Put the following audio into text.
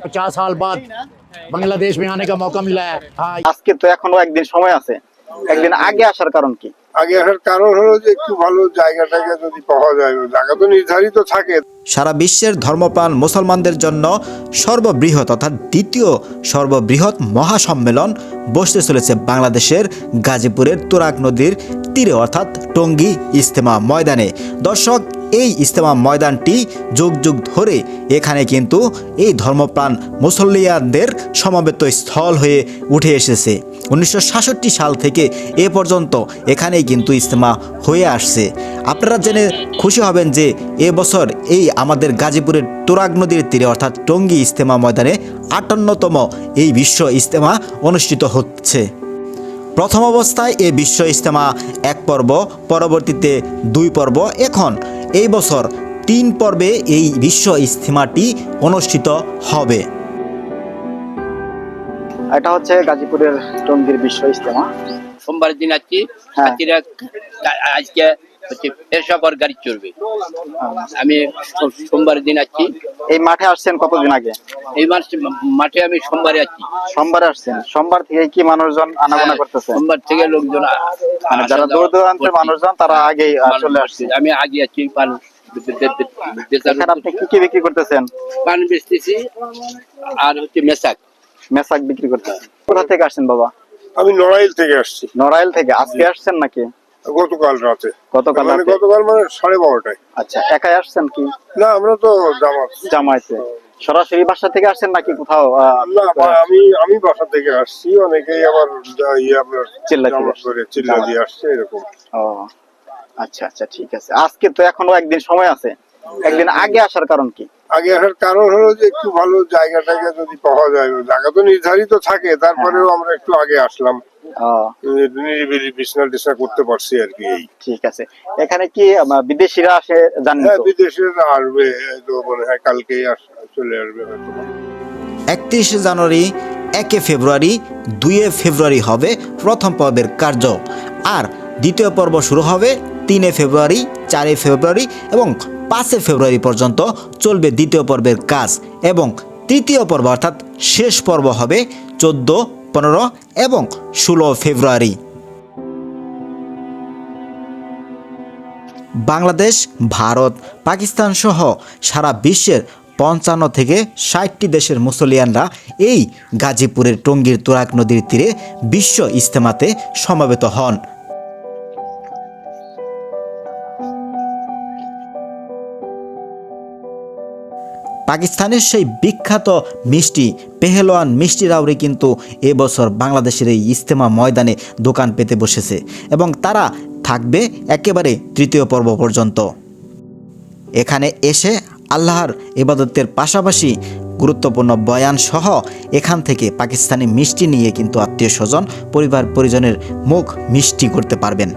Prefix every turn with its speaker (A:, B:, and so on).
A: 50 साल बाद बांग्लादेश में आने का मौका मिला है। हाँ,
B: আজকে তো এখনো একদিন সময় আছে, একদিন আগে আসার কারণ কি?
C: আগে আসার কারণ হলো যে একটু ভালো জায়গাটাকে যদি পাওয়া যায়, জায়গা তো নির্ধারিত থাকে।
D: সারা বিশ্বের ধর্মপ্রাণ মুসলমানদের জন্য সর্ববৃহৎ অর্থাৎ দ্বিতীয় সর্ববৃহৎ মহাসম্মেলন বসতে চলেছে বাংলাদেশের গাজীপুরের তুরাগ নদীর তীরে অর্থাৎ টঙ্গী ইজতেমা ময়দানে। দর্শক, এই ইজতেমা ময়দানটি যুগ যুগ ধরে এখানে কিন্তু এই ধর্মপ্রাণ মুসল্লিয়ানদের সমবেত স্থল হয়ে উঠে এসেছে। 1966 সাল থেকে এ পর্যন্ত এখানেই কিন্তু ইজতেমা হয়ে আসছে। আপনারা জেনে খুশি হবেন যে এবছর এই আমাদের গাজীপুরের তুরাগ নদীর তীরে অর্থাৎ টঙ্গী ইজতেমা ময়দানে 58তম এই বিশ্ব ইজতেমা অনুষ্ঠিত হচ্ছে। প্রথম অবস্থায় এই বিশ্ব ইজতেমা 1 পর্ব, পরবর্তীতে 2 পর্ব, এখন এই বছর 3 পর্বে এই বিশ্ব ইজতেমাটি অনুষ্ঠিত হবে।
B: এটা হচ্ছে গাজীপুরের টঙ্গীর বিশ্ব ইজতেমা।
E: সোমবার দিন আসছি, ছাত্রীরা আজকে হচ্ছে পেশাবার গাড়ি চলবে। আমি সোমবার দিন আসছি।
B: এই মাঠে আসছেন কতদিন আগে?
E: এই মাঠে আমি সোমবারে আসছি।
B: সোমবারে আসছেন? সোমবার থেকে কি মানুষজন আনাগোনা করতেছে?
E: সোমবার থেকে লোকজন
B: মানে যারা দূর দূরান্তের মানুষজন তারা আগেই চলে আসছে।
E: আমি আগে আছি। পান
B: এখানে আপনি কি কি বিক্রি করতেছেন?
E: পান বেচতেছি আর হচ্ছে মেসাক
B: বিক্রি করতেছেন। কোথা থেকে আসছেন বাবা?
C: আমি নড়াইল থেকে আসছি।
B: নড়াইল থেকে আজকে আসছেন নাকি?
C: গতকাল রাতে।
B: গতকাল
C: মানে
B: রাতে?
C: গতকাল মানে 12:30টায়।
B: আচ্ছা, একাই আসছেন কি?
C: না, আমরা তো
B: জামাইতে। সরাসরি বাসা থেকে আসছেন নাকি কোথাও?
C: না, আমি বাসা থেকে আসছি। অনেকেই আবার আপনার চিল্লা দিয়ে আসছে এরকম।
B: ও আচ্ছা আচ্ছা, ঠিক আছে। আজকে তো এখনো একদিন সময় আছে, একদিন আগে আসার কারণ কি?
C: আগে আসার কারণ হলো যে একটু ভালো জায়গাটাকে যদি পাওয়া যায়, জায়গা তো নির্ধারিত থাকে, তারপরেও আমরা একটু আগে আসলাম, নিরিবিলি বিছনা টিছনা করতে পারছি আর কি।
B: ঠিক আছে। এখানে কি বিদেশিরা আসে জানেন?
C: হ্যাঁ, বিদেশিরা আসবে তো মনে হয় কালকেই চলে আসবে হয়তো।
D: 31 জানুয়ারি, 1 ফেব্রুয়ারি, 2 ফেব্রুয়ারি হবে প্রথম পর্বের কার্য, আর দ্বিতীয় পর্ব শুরু হবে 3 ফেব্রুয়ারি, 4 ফেব্রুয়ারি এবং 5 ফেব্রুয়ারি পর্যন্ত চলবে দ্বিতীয় পর্বের কাজ, এবং তৃতীয় পর্ব অর্থাৎ শেষ পর্ব হবে 14, 15 এবং 16 ফেব্রুয়ারি। বাংলাদেশ, ভারত, পাকিস্তান সহ সারা বিশ্বের 55 থেকে 60টি দেশের মুসলিয়ানরা এই গাজীপুরের টঙ্গীর তুরাগ নদীর তীরে বিশ্ব ইজতেমাতে সমবেত হন। পাকিস্তানের সেই বিখ্যাত মিষ্টি পেহেলোয়ান মিষ্টি রাউরি কিন্তু এবছর বাংলাদেশের এই ইজতেমা ময়দানে দোকান পেতে বসেছে, এবং তারা থাকবে একেবারে তৃতীয় পর্ব পর্যন্ত। এখানে এসে আল্লাহর ইবাদতের পাশাপাশি গুরুত্বপূর্ণ বয়ান সহ এখান থেকে পাকিস্তানি মিষ্টি নিয়ে কিন্তু আত্মীয় স্বজন, পরিবার পরিজনের মুখ মিষ্টি করতে পারবেন।